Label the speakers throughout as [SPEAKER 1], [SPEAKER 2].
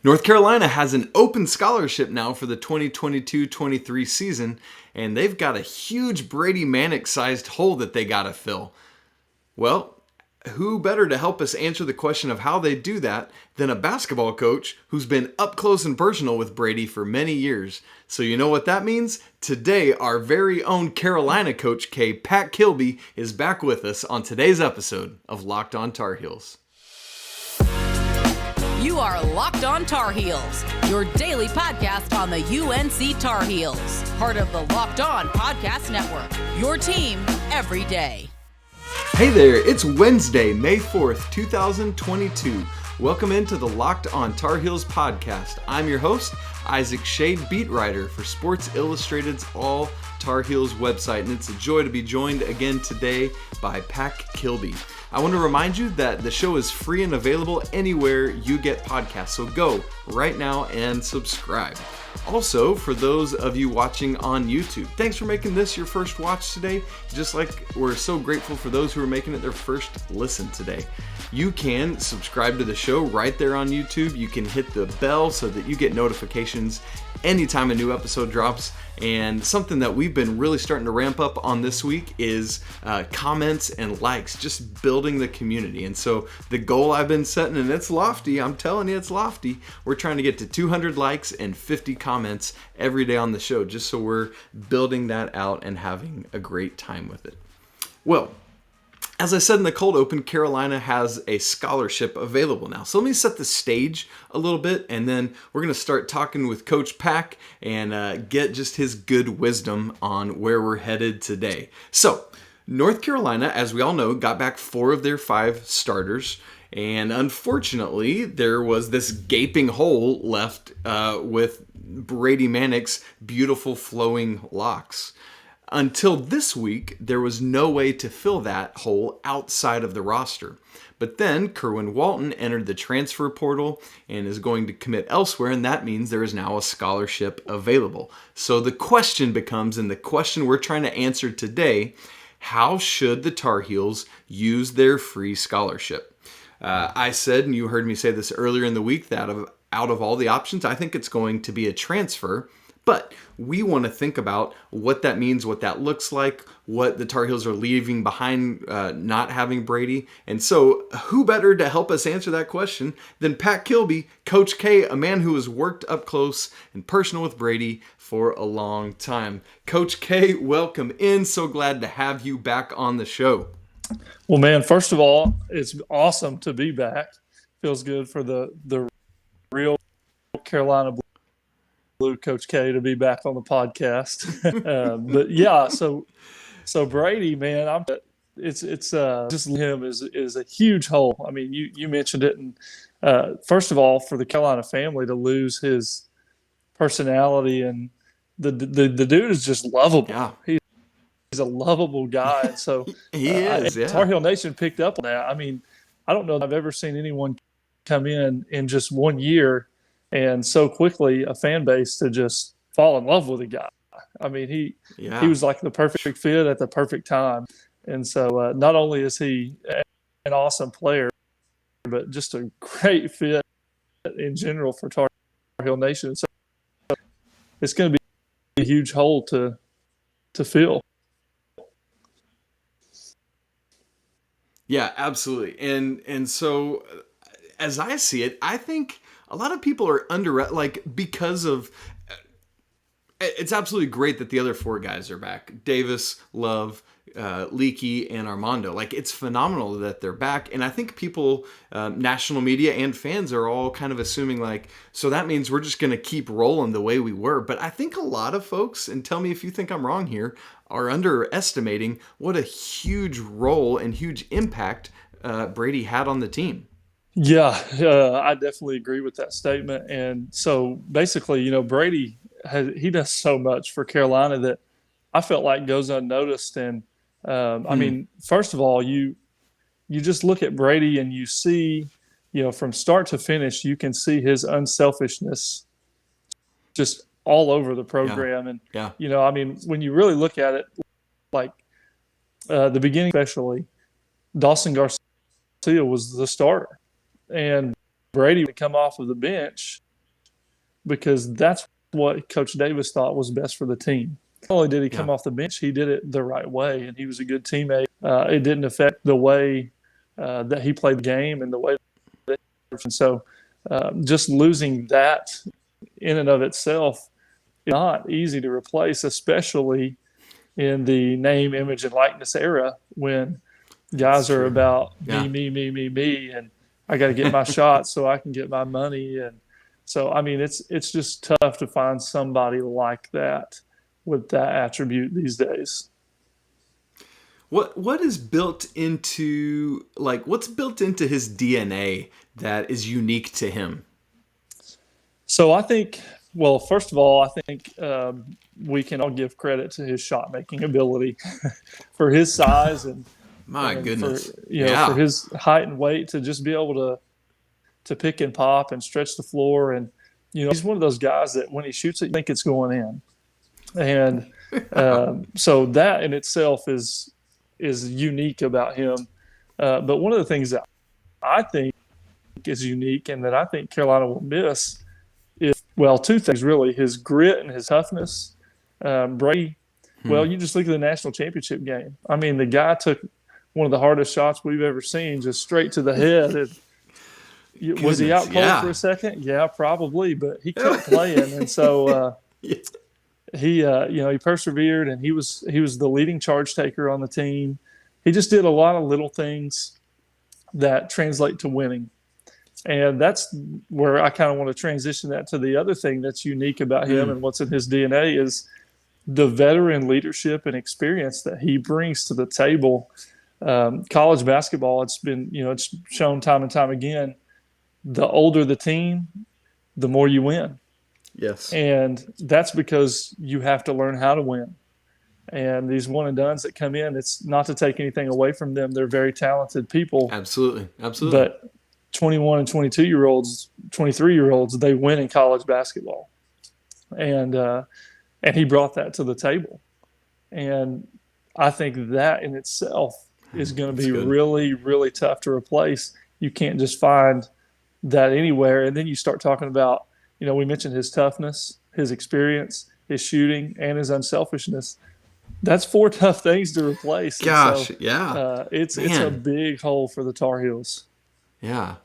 [SPEAKER 1] North Carolina has an open scholarship now for the 2022-23 season, and they've got a huge Brady Manek-sized hole that they got to fill. Well, who better to help us answer the question of how they do that than a basketball coach who's been up close and personal with Brady for many years? So you know what that means? Today, our very own Carolina Coach K, Pac Kilby, is back with us on today's episode of Locked On Tar Heels.
[SPEAKER 2] You are Locked On Tar Heels, your daily podcast on the UNC Tar Heels, part of the Locked On Podcast Network, your team every day.
[SPEAKER 1] Hey there, it's Wednesday, May 4th, 2022. Welcome into the Locked On Tar Heels podcast. I'm your host, Isaac Schade, beat writer for Sports Illustrated's All Tar Heels website, and it's a joy to be joined again today by Pac Kilby. I want to remind you that the show is free and available anywhere you get podcasts, so go right now and subscribe. Also, for those of you watching on YouTube, thanks for making this your first watch today, just like we're so grateful for those who are making it their first listen today. You can subscribe to the show right there on YouTube. You can hit the bell so that you get notifications anytime a new episode drops. And something that we've been really starting to ramp up on this week is comments and likes, just building the community. And so the goal I've been setting, and it's lofty, I'm telling you it's lofty, we're trying to get to 200 likes and 50 comments every day on the show, just so we're building that out and having a great time with it. Well, as I said in the cold open, Carolina has a scholarship available now. So let me set the stage a little bit, and then we're going to start talking with Coach Pac and get just his good wisdom on where we're headed today. So North Carolina, as we all know, got back 4 of their 5 starters. And unfortunately, there was this gaping hole left with Brady Manek's beautiful flowing locks. Until this week, there was no way to fill that hole outside of the roster. But then Kerwin Walton entered the transfer portal and is going to commit elsewhere, and that means there is now a scholarship available. So the question becomes, and the question we're trying to answer today, how should the Tar Heels use their free scholarship? I said, and you heard me say this earlier in the week, that out of all the options, I think it's going to be a transfer. But we want to think about what that means, what that looks like, what the Tar Heels are leaving behind not having Brady. And so who better to help us answer that question than Pac Kilby, Coach K, a man who has worked up close and personal with Brady for a long time. Coach K, welcome in. So glad to have you back on the show.
[SPEAKER 3] Well, man, first of all, it's awesome to be back. Feels good for the real Carolina Blue Coach K to be back on the podcast. But yeah, so Brady, man, it's just him is a huge hole. I mean, you mentioned it, and first of all, for the Carolina family to lose his personality, and the dude is just lovable.
[SPEAKER 1] Yeah.
[SPEAKER 3] He's a lovable guy, and so
[SPEAKER 1] he is. Yeah.
[SPEAKER 3] Tar Heel Nation picked up on that. I mean, I don't know that I've ever seen anyone come in just 1 year and so quickly a fan base to just fall in love with a guy. I mean, he was like the perfect fit at the perfect time. And so not only is he an awesome player, but just a great fit in general for Tar Heel Nation. So it's going to be a huge hole to fill.
[SPEAKER 1] Yeah, absolutely. And so as I see it, I think a lot of people are because of, it's absolutely great that the other 4 guys are back. Davis, Love, Leaky, and Armando. It's phenomenal that they're back. And I think people, national media and fans are all kind of assuming so that means we're just going to keep rolling the way we were. But I think a lot of folks, and tell me if you think I'm wrong here, are underestimating what a huge role and huge impact Brady had on the team.
[SPEAKER 3] Yeah, I definitely agree with that statement. And so basically, Brady, he does so much for Carolina that I felt like goes unnoticed. And I mean, first of all, you just look at Brady and you see, from start to finish, you can see his unselfishness just all over the program.
[SPEAKER 1] Yeah.
[SPEAKER 3] And, I mean, when you really look at it, the beginning especially, Dawson Garcia was the starter. And Brady would come off of the bench because that's what Coach Davis thought was best for the team. Not only did he come off the bench, he did it the right way, and he was a good teammate. It didn't affect the way that he played the game and the way that and so just losing that in and of itself is not easy to replace, especially in the name, image, and likeness era when guys are about me, and I got to get my shots so I can get my money. And so, I mean, it's just tough to find somebody like that with that attribute these days.
[SPEAKER 1] What is built into what's built into his DNA that is unique to him?
[SPEAKER 3] So I think, well, first of all, I think we can all give credit to his shot making ability for his size and
[SPEAKER 1] goodness,
[SPEAKER 3] for his height and weight to just be able to pick and pop and stretch the floor. And he's one of those guys that when he shoots it, you think it's going in. And so that in itself is unique about him. But one of the things that I think is unique and that I think Carolina will miss is, well, two things really: his grit and his toughness. Brady, well, you just look at the national championship game. I mean, the guy took one of the hardest shots we've ever seen, just straight to the head. And was he out cold for a second? Yeah, probably, but he kept playing, and so he persevered, and he was the leading charge taker on the team. He just did a lot of little things that translate to winning. And that's where I kind of want to transition that to the other thing that's unique about him and what's in his DNA is the veteran leadership and experience that he brings to the table. College basketball, it's been, it's shown time and time again, the older the team, the more you win.
[SPEAKER 1] Yes.
[SPEAKER 3] And that's because you have to learn how to win. And these one and dones that come in, it's not to take anything away from them. They're very talented people.
[SPEAKER 1] Absolutely.
[SPEAKER 3] But 21 and 22-year-olds, 23-year-olds, they win in college basketball. And he brought that to the table. And I think that in itself is going to be really, really tough to replace. You can't just find that anywhere. And then you start talking about, we mentioned his toughness, his experience, his shooting, and his unselfishness. That's 4 tough things to replace.
[SPEAKER 1] Gosh,
[SPEAKER 3] it's a big hole for the Tar Heels.
[SPEAKER 1] Yeah.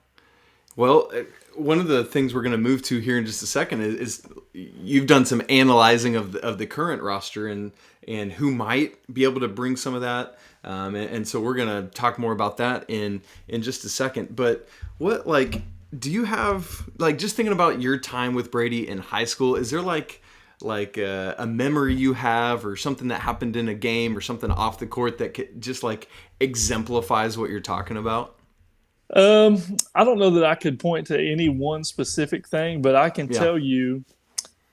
[SPEAKER 1] Well, one of the things we're going to move to here in just a second is you've done some analyzing of the current roster and who might be able to bring some of that. And so we're going to talk more about that in just a second. But what, do you have, just thinking about your time with Brady in high school, is there a memory you have or something that happened in a game or something off the court that just exemplifies what you're talking about?
[SPEAKER 3] I don't know that I could point to any one specific thing, but I can tell you.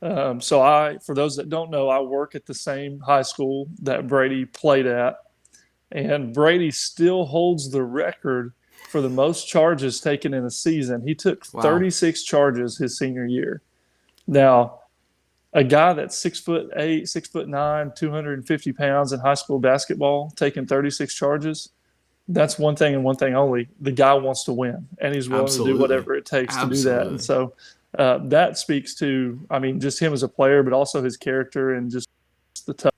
[SPEAKER 3] For those that don't know, I work at the same high school that Brady played at, and Brady still holds the record for the most charges taken in a season. He took 36 charges his senior year. Now, a guy that's 6'8", 6'9", 250 pounds in high school basketball taking 36 charges. That's one thing and one thing only. The guy wants to win, and he's willing to do whatever it takes to do that. And so that speaks to, just him as a player, but also his character and just the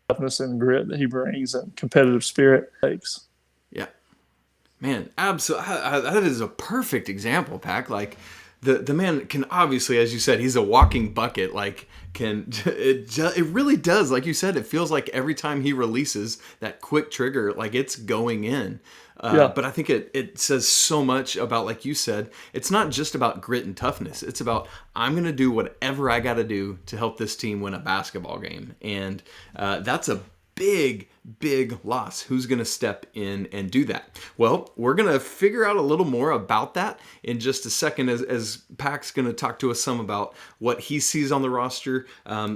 [SPEAKER 3] toughness and grit that he brings and competitive spirit takes. Yeah.
[SPEAKER 1] Man, absolutely. That is a perfect example, Pac. The man can obviously, as you said, he's a walking bucket. It really does. Like you said, it feels like every time he releases that quick trigger, it's going in. But I think it says so much about, like you said, it's not just about grit and toughness. It's about, I'm going to do whatever I got to do to help this team win a basketball game. And that's a big loss. Who's going to step in and do that? Well, we're going to figure out a little more about that in just a second as Pac's going to talk to us some about what he sees on the roster,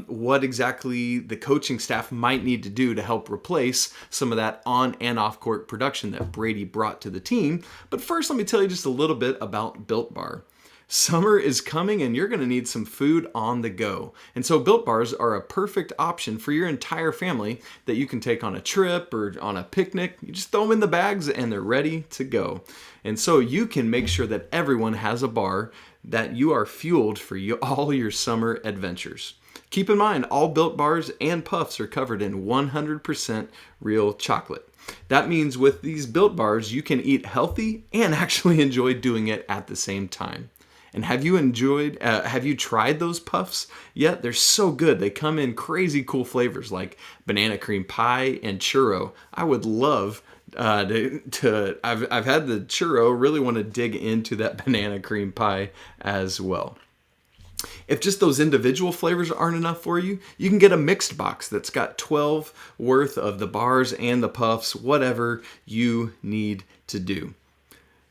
[SPEAKER 1] what exactly the coaching staff might need to do to help replace some of that on and off court production that Brady brought to the team. But first, let me tell you just a little bit about Built Bar. Summer is coming and you're going to need some food on the go. And so Built Bars are a perfect option for your entire family that you can take on a trip or on a picnic. You just throw them in the bags and they're ready to go. And so you can make sure that everyone has a bar that you are fueled for all your summer adventures. Keep in mind, all Built Bars and Puffs are covered in 100% real chocolate. That means with these Built Bars, you can eat healthy and actually enjoy doing it at the same time. And have you tried those Puffs yet? They're so good. They come in crazy cool flavors like banana cream pie and churro. I would love I've had the churro, really want to dig into that banana cream pie as well. If just those individual flavors aren't enough for you, you can get a mixed box that's got 12 worth of the bars and the puffs, whatever you need to do.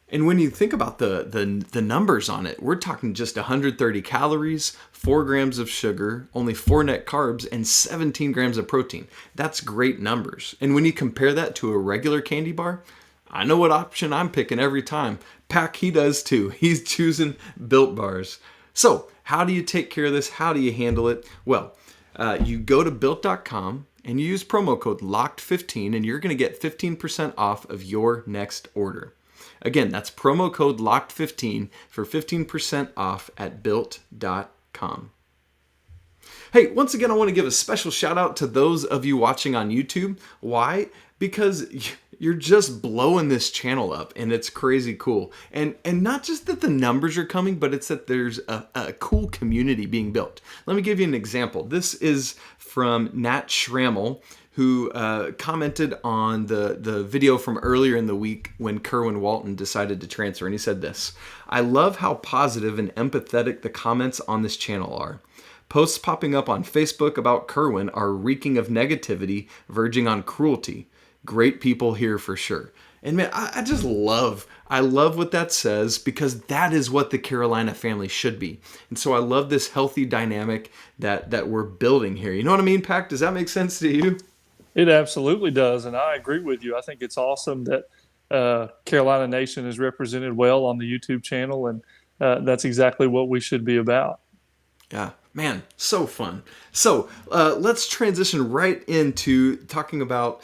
[SPEAKER 1] And when you think about the numbers on it, we're talking just 130 calories, 4 grams of sugar, only 4 net carbs, and 17 grams of protein. That's great numbers. And when you compare that to a regular candy bar, I know what option I'm picking every time. Pac, he does too. He's choosing Built Bars. So how do you take care of this? How do you handle it? Well, you go to built.com and you use promo code LOCKED15 and you're going to get 15% off of your next order. Again, that's promo code LOCKED15 for 15% off at built.com. Hey, once again, I want to give a special shout out to those of you watching on YouTube. Why? Because you're just blowing this channel up and it's crazy cool. And not just that the numbers are coming, but it's that there's a cool community being built. Let me give you an example. This is from Nat Schrammel, who commented on the video from earlier in the week when Kerwin Walton decided to transfer. And he said this: "I love how positive and empathetic the comments on this channel are. Posts popping up on Facebook about Kerwin are reeking of negativity, verging on cruelty. Great people here for sure." And man, I just love what that says, because that is what the Carolina family should be. And so I love this healthy dynamic that we're building here. You know what I mean, Pac? Does that make sense to you?
[SPEAKER 3] It absolutely does, and I agree with you. I think it's awesome that Carolina Nation is represented well on the YouTube channel, and that's exactly what we should be about.
[SPEAKER 1] Yeah, man, so fun. So let's transition right into talking about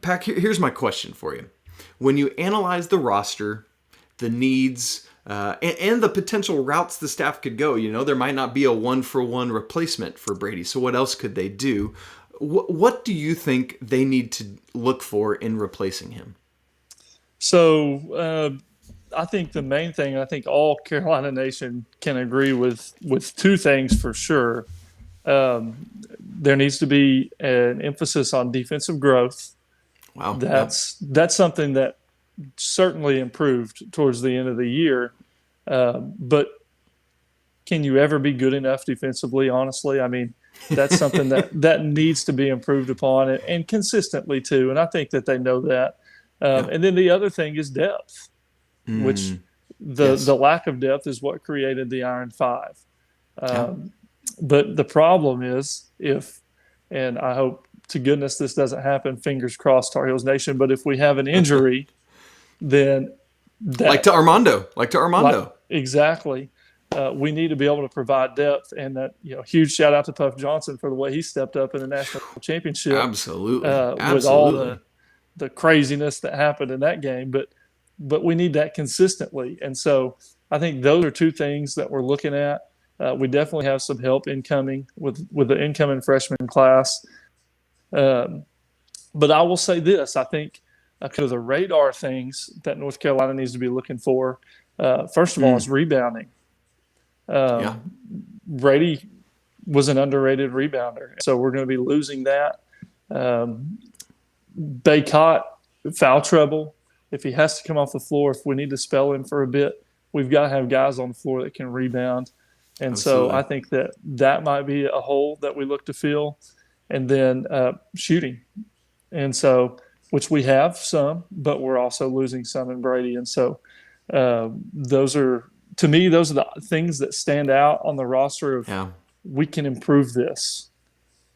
[SPEAKER 1] Pac. Here's my question for you. When you analyze the roster, the needs, and the potential routes the staff could go, there might not be a one-for-one replacement for Brady. So what else could they do? What do you think they need to look for in replacing him?
[SPEAKER 3] So I think the main thing, I think all Carolina Nation can agree with two things for sure. There needs to be an emphasis on defensive growth.
[SPEAKER 1] Wow.
[SPEAKER 3] That's something that certainly improved towards the end of the year. But can you ever be good enough defensively, honestly? I mean, that's something that needs to be improved upon and consistently too. And I think that they know that. And then the other thing is depth, which the lack of depth is what created the Iron Five. But the problem is and I hope to goodness this doesn't happen, fingers crossed, Tar Heels Nation, but if we have an injury, then
[SPEAKER 1] like to Armando.
[SPEAKER 3] Exactly. We need to be able to provide depth, and that huge shout out to Puff Johnson for the way he stepped up in the national championship.
[SPEAKER 1] Absolutely,
[SPEAKER 3] with all the craziness that happened in that game. But we need that consistently, and so I think those are two things that we're looking at. We definitely have some help incoming with the incoming freshman class. But I will say this: I think kind of the radar things that North Carolina needs to be looking for. First of all, is rebounding. Brady was an underrated rebounder, so we're going to be losing that. Bacot, foul trouble. If he has to come off the floor, if we need to spell him for a bit, we've got to have guys on the floor that can rebound. And
[SPEAKER 1] Absolutely.
[SPEAKER 3] So I think that might be a hole that we look to fill. And then shooting. And so, which we have some, but we're also losing some in Brady. And so those are the things that stand out on the roster of we can improve this.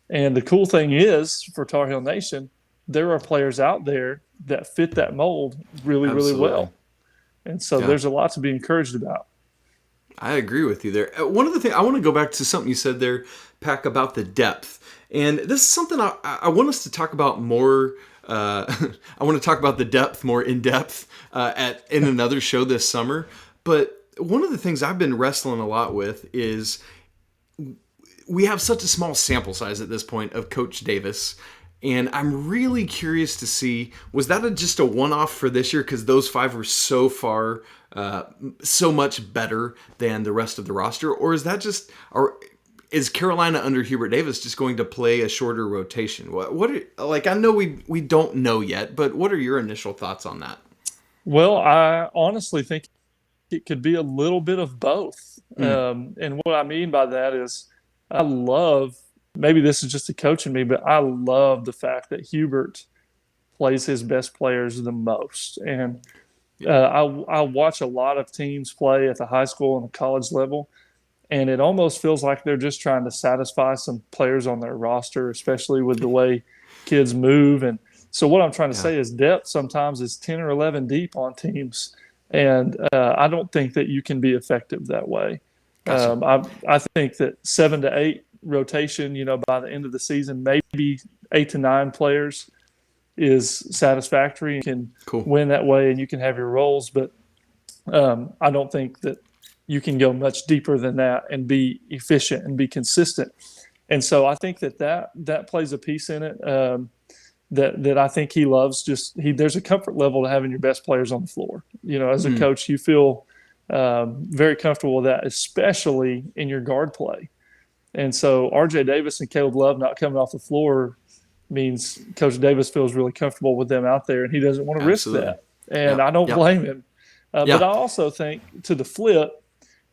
[SPEAKER 3] And the cool thing is for Tar Heel Nation, there are players out there that fit that mold really, really well. And so there's a lot to be encouraged about.
[SPEAKER 1] I agree with you there. One of the things, I want to go back to something you said there, Pac, about the depth. And this is something I want us to talk about more. I want to talk about the depth more in depth in another show this summer. But one of the things I've been wrestling a lot with is we have such a small sample size at this point of Coach Davis. And I'm really curious to see, was that just a one-off for this year? Because those 5 were so far, so much better than the rest of the roster. Or is that just, or is Carolina under Hubert Davis just going to play a shorter rotation? I know we don't know yet, but what are your initial thoughts on that?
[SPEAKER 3] Well, I honestly think it could be a little bit of both. And what I mean by that is I love, maybe this is just a coach in me, but I love the fact that Hubert plays his best players the most. And I watch a lot of teams play at the high school and the college level, and it almost feels like they're just trying to satisfy some players on their roster, especially with the way kids move. And so what I'm trying to say is depth sometimes is 10 or 11 deep on teams. And I don't think that you can be effective that way. Gotcha. I think that 7 to 8 rotation, by the end of the season, maybe 8 to 9 players is satisfactory and can win that way, and you can have your roles. But I don't think that you can go much deeper than that and be efficient and be consistent. And so I think that plays a piece in it that I think he loves. There's a comfort level to having your best players on the floor. As a coach, you feel very comfortable with that, especially in your guard play. And so R.J. Davis and Caleb Love not coming off the floor means Coach Davis feels really comfortable with them out there, and he doesn't want to risk that. And I don't blame him. But I also think, to the flip,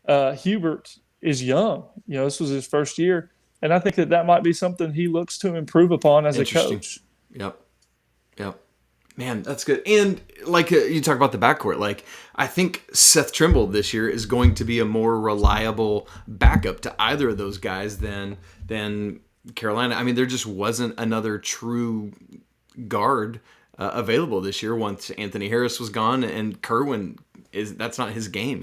[SPEAKER 3] Hubert is young. This was his first year, and I think that might be something he looks to improve upon as a coach.
[SPEAKER 1] Yep. Man, that's good. And you talk about the backcourt, I think Seth Trimble this year is going to be a more reliable backup to either of those guys than Carolina. I mean, there just wasn't another true guard available this year once Anthony Harris was gone, and Kerwin that's not his game,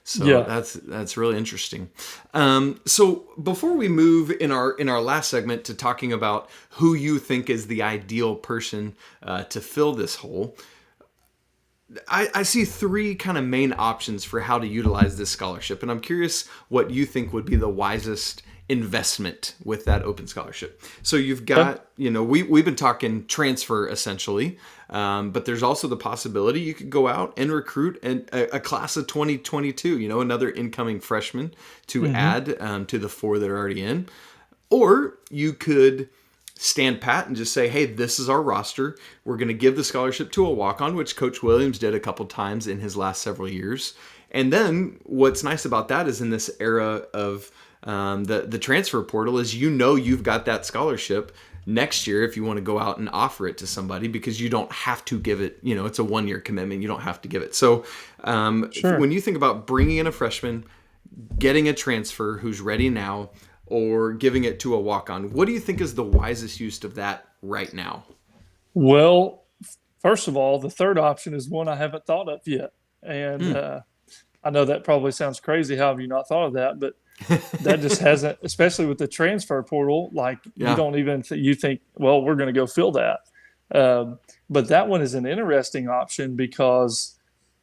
[SPEAKER 1] So that's really interesting. So before we move in our last segment to talking about who you think is the ideal person to fill this hole, I see 3 kind of main options for how to utilize this scholarship, and I'm curious what you think would be the wisest investment with that open scholarship. So you've got, we've been talking transfer essentially, but there's also the possibility you could go out and recruit a class of 2022, another incoming freshman to add to the 4 that are already in. Or you could stand pat and just say, hey, this is our roster. We're going to give the scholarship to a walk-on, which Coach Williams did a couple times in his last several years. And then what's nice about that is in this era of the transfer portal is you've got that scholarship next year if you want to go out and offer it to somebody, because you don't have to give it, it's a 1-year commitment. You don't have to give it. So when you think about bringing in a freshman, getting a transfer who's ready now, or giving it to a walk-on, what do you think is the wisest use of that right now?
[SPEAKER 3] Well, first of all, the third option is one I haven't thought of yet. And I know that probably sounds crazy. How have you not thought of that? But that just hasn't, especially with the transfer portal, you don't even you think, well, we're going to go fill that. But that one is an interesting option because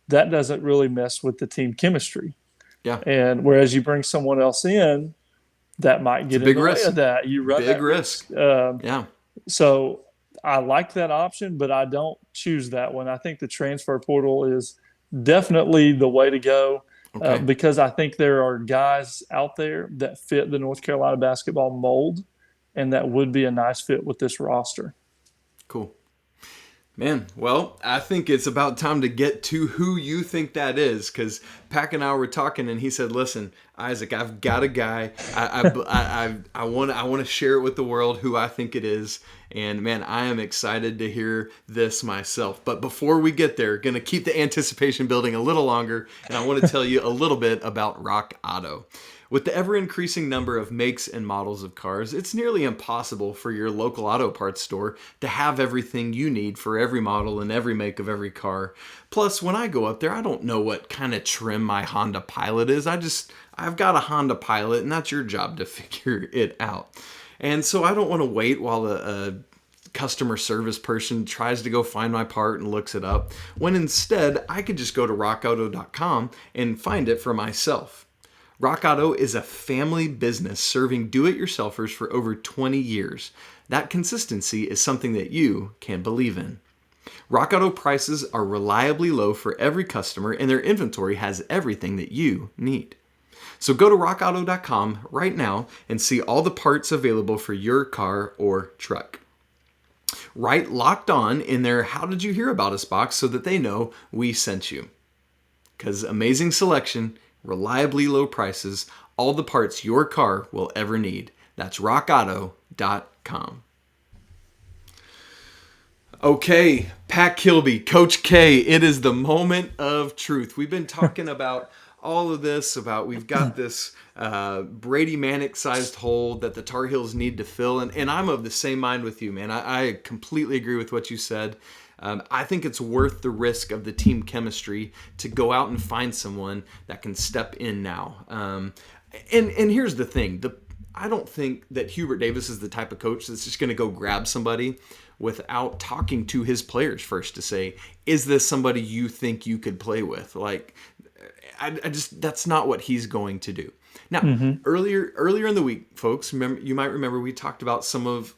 [SPEAKER 3] that doesn't really mess with the team chemistry. Yeah. And whereas you bring someone else in, that might get in the way of that. You run big risk. So I like that option, but I don't choose that one. I think the transfer portal is definitely the way to go. Because I think there are guys out there that fit the North Carolina basketball mold, and that would be a nice fit with this roster.
[SPEAKER 1] Cool. Man, well, I think it's about time to get to who you think that is, because Pac and I were talking, and he said, listen, Isaac, I've got a guy. I want to share it with the world who I think it is. And, man, I am excited to hear this myself. But before we get there, going to keep the anticipation building a little longer, and I want to tell you a little bit about Rock Auto. With the ever-increasing number of makes and models of cars, it's nearly impossible for your local auto parts store to have everything you need for every model and every make of every car. Plus, when I go up there, I don't know what kind of trim my Honda Pilot is. I've got a Honda Pilot, and that's your job to figure it out. And so I don't want to wait while a customer service person tries to go find my part and looks it up, when instead I could just go to rockauto.com and find it for myself. Rock Auto is a family business serving do-it-yourselfers for over 20 years. That consistency is something that you can believe in. Rock Auto prices are reliably low for every customer, and their inventory has everything that you need. So go to rockauto.com right now and see all the parts available for your car or truck. Write Locked On in their How Did You Hear About Us box so that they know we sent you. Because amazing selection, reliably low prices, all the parts your car will ever need. That's rockauto.com. Okay, Pac Kilby, Coach K, it is the moment of truth. We've been talking about all of this, we've got this Brady Manek-sized hole that the Tar Heels need to fill, and I'm of the same mind with you, man. I completely agree with what you said. I think it's worth the risk of the team chemistry to go out and find someone that can step in now. And here's the thing. I don't think that Hubert Davis is the type of coach that's just going to go grab somebody without talking to his players first to say, is this somebody you think you could play with? Like, I just, that's not what he's going to do. Now, earlier in the week, folks, you might remember we talked about some of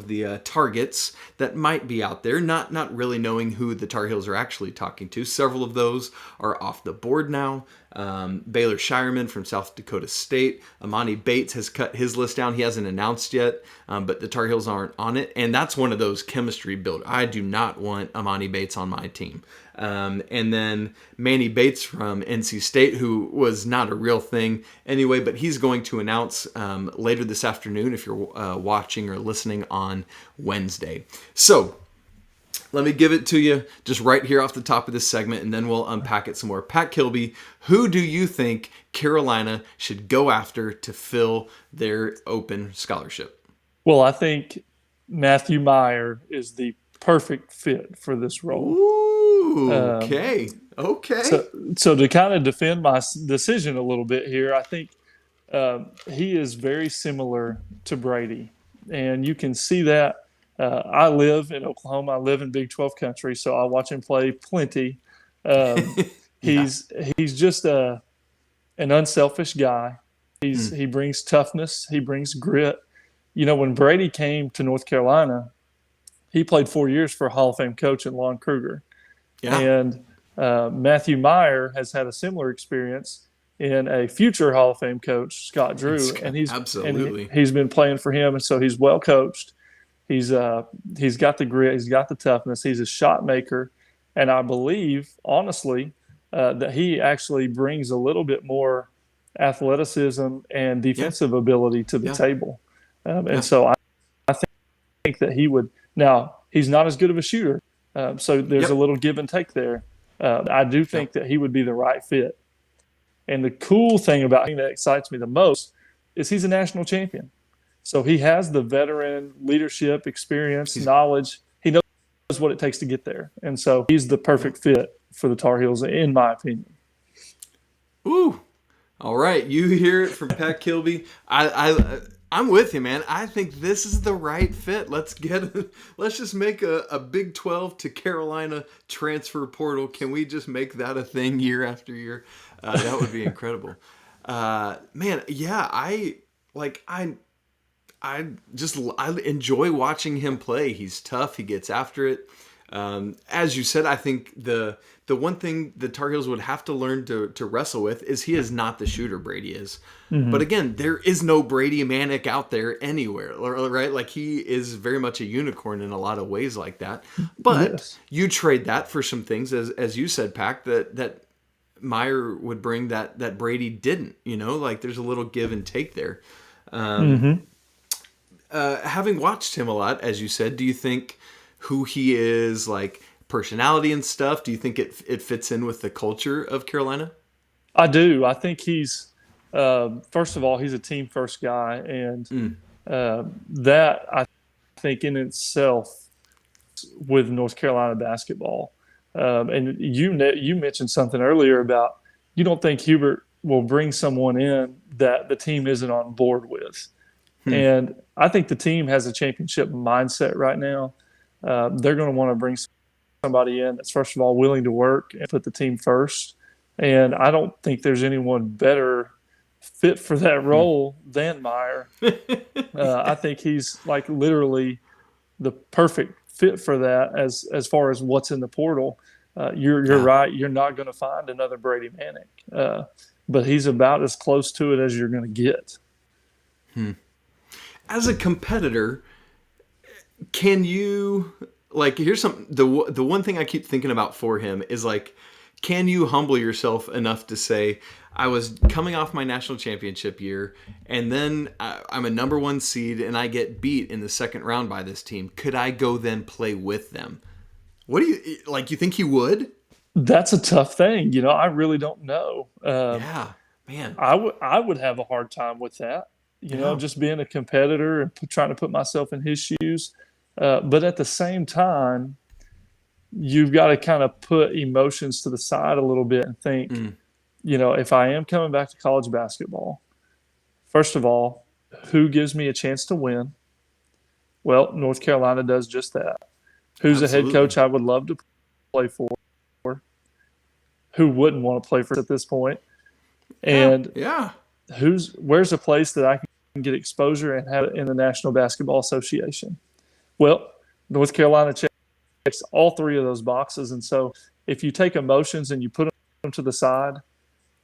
[SPEAKER 1] the targets that might be out there, not really knowing who the Tar Heels are actually talking to. Several of those are off the board now. Baylor Shireman from South Dakota State. Amani Bates has cut his list down. He hasn't announced yet, but the Tar Heels aren't on it. And that's one of those chemistry build. I do not want Amani Bates on my team. And then Manny Bates from NC State, who was not a real thing anyway, but he's going to announce later this afternoon if you're watching or listening on Wednesday. So let me give it to you just right here off the top of this segment, and then we'll unpack it some more. Pac Kilby, who do you think Carolina should go after to fill their open scholarship?
[SPEAKER 3] Well, I think Matthew Meyer is the perfect fit for this role.
[SPEAKER 1] Ooh, okay.
[SPEAKER 3] So to kind of defend my decision a little bit here, I think he is very similar to Brady, and you can see that. I live in Oklahoma. I live in Big 12 country, so I watch him play plenty. He's just an unselfish guy. He brings toughness. He brings grit. You know, when Brady came to North Carolina, he played 4 years for a Hall of Fame coach in Lon Kruger. Yeah. And Matthew Meyer has had a similar experience in a future Hall of Fame coach, Scott Drew. He's been playing for him, and so he's well coached. He's got the grit. He's got the toughness. He's a shot maker. And I believe, honestly, that he actually brings a little bit more athleticism and defensive ability to the table. And so I think that he would – now, he's not as good of a shooter, so there's a little give and take there. I do think that he would be the right fit. And the cool thing about him that excites me the most is he's a national champion. So he has the veteran leadership, experience, knowledge. He knows what it takes to get there. And so he's the perfect fit for the Tar Heels, in my opinion.
[SPEAKER 1] Ooh. All right. You hear it from Pac Kilby. I'm with you, man. I think this is the right fit. Let's just make a Big 12 to Carolina transfer portal. Can we just make that a thing year after year? That would be incredible. Man, yeah, I enjoy watching him play. He's tough. He gets after it. As you said, I think the one thing the Tar Heels would have to learn to wrestle with is he is not the shooter Brady is. Mm-hmm. But again, there is no Brady Manek out there anywhere, right? Like, he is very much a unicorn in a lot of ways like that. But you trade that for some things, as you said, Pac, that Meyer would bring that Brady didn't. You know, like, there's a little give and take there. Having watched him a lot, as you said, do you think who he is, like personality and stuff, do you think it fits in with the culture of Carolina?
[SPEAKER 3] I do. I think he's, first of all, he's a team first guy. And that, I think, in itself with North Carolina basketball. And you mentioned something earlier about you don't think Hubert will bring someone in that the team isn't on board with. And I think the team has a championship mindset right now. they're going to want to bring somebody in that's, first of all, willing to work and put the team first. And I don't think there's anyone better fit for that role than Meyer. I think he's like literally the perfect fit for that as far as what's in the portal. You're right. You're not going to find another Brady Manek, but he's about as close to it as you're going to get.
[SPEAKER 1] As a competitor, can you, like, here's something, the one thing I keep thinking about for him is, like, can you humble yourself enough to say, I was coming off my national championship year, and then I'm a number 1 seed, and I get beat in the second round by this team. Could I go then play with them? What do you, like, you think he would?
[SPEAKER 3] That's a tough thing. You know, I really don't know.
[SPEAKER 1] Yeah, man.
[SPEAKER 3] I would have a hard time with that. You know, just being a competitor and trying to put myself in his shoes. But at the same time, you've got to kind of put emotions to the side a little bit and think, you know, if I am coming back to college basketball, first of all, who gives me a chance to win? Well, North Carolina does just that. Who's a head coach I would love to play for? Who wouldn't want to play for at this point? And where's a place that I can get exposure and have it in the National Basketball Association? Well, North Carolina checks all 3 of those boxes. And so if you take emotions and you put them to the side, I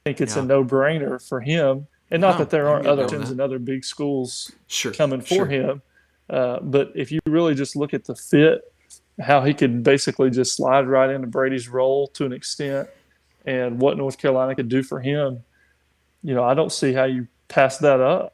[SPEAKER 3] think it's a no-brainer for him. And not that there aren't other options and other big schools coming for him. But if you really just look at the fit, how he could basically just slide right into Brady's role to an extent and what North Carolina could do for him, you know, I don't see how you pass that up.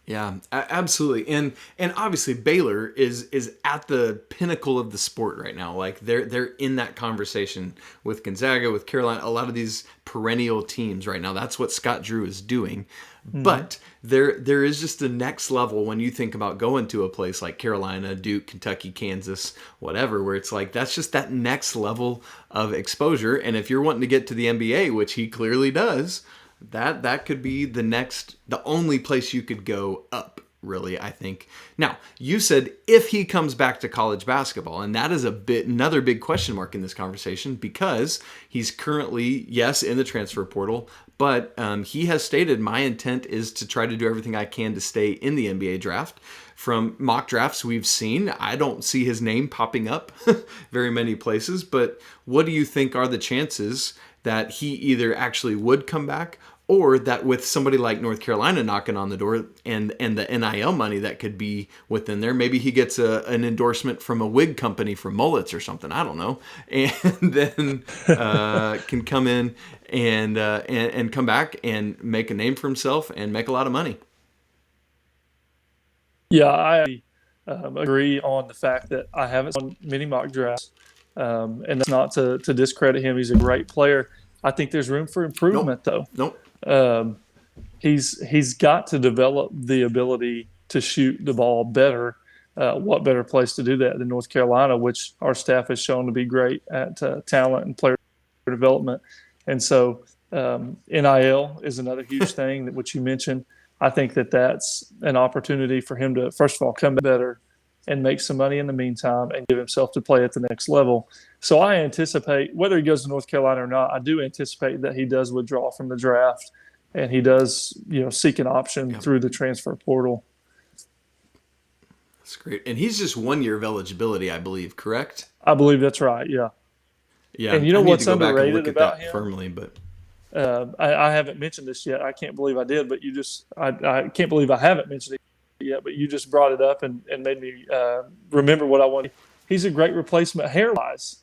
[SPEAKER 1] Yeah, absolutely. And obviously Baylor is at the pinnacle of the sport right now. Like they're in that conversation with Gonzaga, with Carolina, a lot of these perennial teams right now. That's what Scott Drew is doing. But there is just the next level when you think about going to a place like Carolina, Duke, Kentucky, Kansas, whatever, where it's like that's just that next level of exposure. And if you're wanting to get to the NBA, which he clearly does, that could be the only place you could go up, really, I think. Now, you said if he comes back to college basketball, and that is another big question mark in this conversation because he's currently, yes, in the transfer portal, but he has stated, my intent is to try to do everything I can to stay in the NBA draft. From mock drafts we've seen, I don't see his name popping up very many places, but what do you think are the chances that he either actually would come back or that with somebody like North Carolina knocking on the door and the NIL money that could be within there, maybe he gets an endorsement from a wig company for mullets or something, I don't know, and then can come in and come back and make a name for himself and make a lot of money.
[SPEAKER 3] Yeah, I agree on the fact that I haven't seen many mock drafts. And that's not to discredit him. He's a great player. I think there's room for improvement, though. He's got to develop the ability to shoot the ball better. What better place to do that than North Carolina, which our staff has shown to be great at talent and player development. And so NIL is another huge thing, which you mentioned. I think that's an opportunity for him to, first of all, come better and make some money in the meantime and give himself to play at the next level. So I anticipate, whether he goes to North Carolina or not, I do anticipate that he does withdraw from the draft and he does, seek an option through the transfer portal.
[SPEAKER 1] That's great. And he's just 1 year of eligibility, I believe, correct?
[SPEAKER 3] I believe that's right, yeah.
[SPEAKER 1] Yeah.
[SPEAKER 3] And you know what's underrated about him?
[SPEAKER 1] Firmly, but
[SPEAKER 3] I haven't mentioned this yet. I can't believe I did, but I can't believe I haven't mentioned it yet, but you just brought it up and made me remember what I wanted. He's a great replacement hair-wise.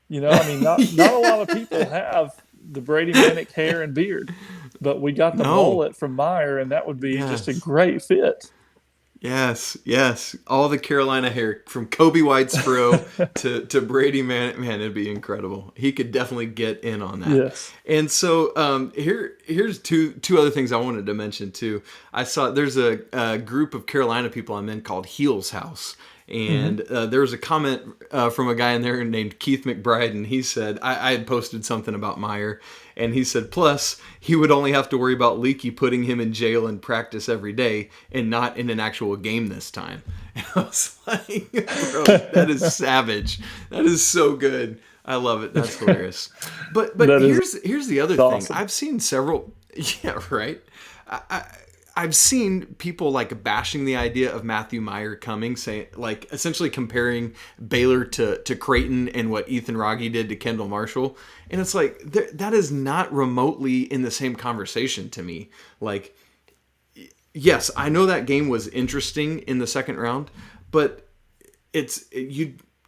[SPEAKER 3] Not a lot of people have the Brady Manek hair and beard, but we got the mullet from Meyer, and that would be just a great fit.
[SPEAKER 1] Yes. All the Carolina hair from Kobe White's fro to Brady Manek. Man, it'd be incredible. He could definitely get in on that.
[SPEAKER 3] Yes.
[SPEAKER 1] And so here's two other things I wanted to mention too. I saw there's a group of Carolina people I'm in called Heels House. And there was a comment from a guy in there named Keith McBride, and he said, I had posted something about Meyer, and he said, plus, he would only have to worry about Leaky putting him in jail and practice every day and not in an actual game this time. And I was like, bro, that is savage. That is so good. I love it. That's hilarious. But here's the other thing. I've seen several. Yeah, right. I've seen people like bashing the idea of Matthew Meyer coming, saying like essentially comparing Baylor to Creighton and what Ethan Wragge did to Kendall Marshall, and it's like that is not remotely in the same conversation to me. Like, yes, I know that game was interesting in the second round, but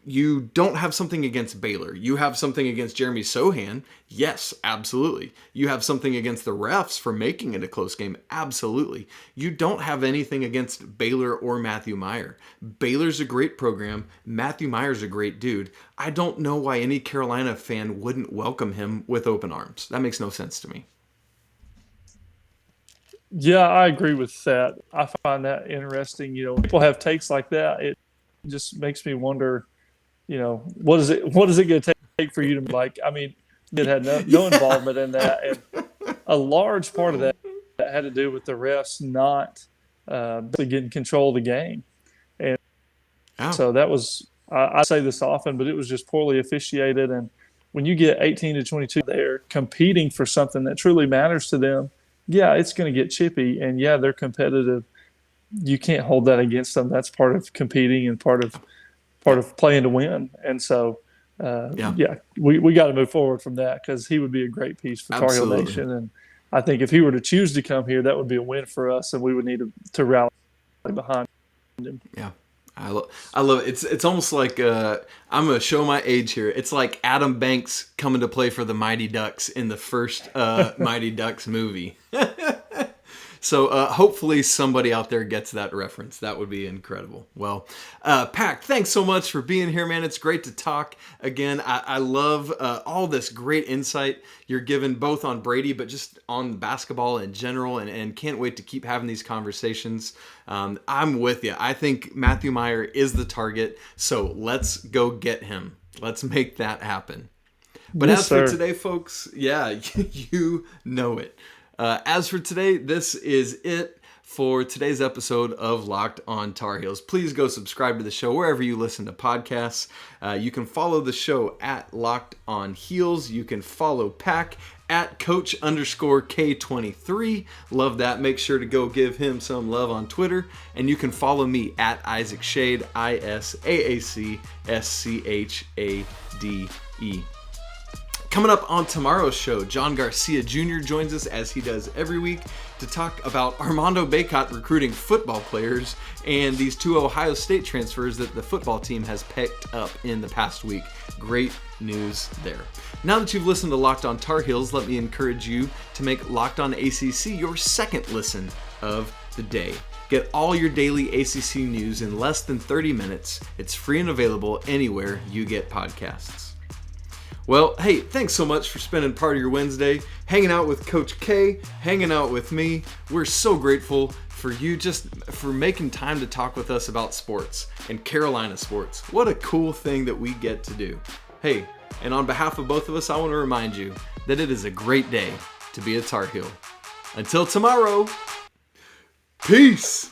[SPEAKER 1] you don't have something against Baylor. You have something against Jeremy Sohan. Yes, absolutely. You have something against the refs for making it a close game. Absolutely. You don't have anything against Baylor or Matthew Meyer. Baylor's a great program. Matthew Meyer's a great dude. I don't know why any Carolina fan wouldn't welcome him with open arms. That makes no sense to me.
[SPEAKER 3] Yeah, I agree with that. I find that interesting. You know, people have takes like that. It just makes me wonder, you know, what is it going to take for you to like? I mean, it had no involvement in that, and a large part of that had to do with the refs not getting control of the game, and so that was I say this often, but it was just poorly officiated. And when you get 18 to 22, they're competing for something that truly matters to them. Yeah, it's going to get chippy, and yeah, they're competitive. You can't hold that against them. That's part of competing and part of playing to win. And so, we got to move forward from that, because he would be a great piece for Tar Heel Nation. And I think if he were to choose to come here, that would be a win for us, and we would need to rally behind him. Yeah.
[SPEAKER 1] I love it. It's almost like I'm going to show my age here. It's like Adam Banks coming to play for the Mighty Ducks in the first Mighty Ducks movie. So hopefully somebody out there gets that reference. That would be incredible. Well, Pac, thanks so much for being here, man. It's great to talk again. I love all this great insight you're giving, both on Brady, but just on basketball in general, and can't wait to keep having these conversations. I'm with you. I think Matthew Meyer is the target, so let's go get him. Let's make that happen. But yes, for today, folks, yeah, you know it. As for today, this is it for today's episode of Locked on Tar Heels. Please go subscribe to the show wherever you listen to podcasts. You can follow the show at Locked on Heels. You can follow Pac at Coach_K23. Love that. Make sure to go give him some love on Twitter. And you can follow me at Isaac Schade, ISAACSCHADE. Coming up on tomorrow's show, John Garcia Jr. joins us, as he does every week, to talk about Armando Bacot recruiting football players and these 2 Ohio State transfers that the football team has picked up in the past week. Great news there. Now that you've listened to Locked on Tar Heels, let me encourage you to make Locked on ACC your second listen of the day. Get all your daily ACC news in less than 30 minutes. It's free and available anywhere you get podcasts. Well, hey, thanks so much for spending part of your Wednesday hanging out with Coach K, hanging out with me. We're so grateful for you just for making time to talk with us about sports and Carolina sports. What a cool thing that we get to do. Hey, and on behalf of both of us, I want to remind you that it is a great day to be a Tar Heel. Until tomorrow, peace!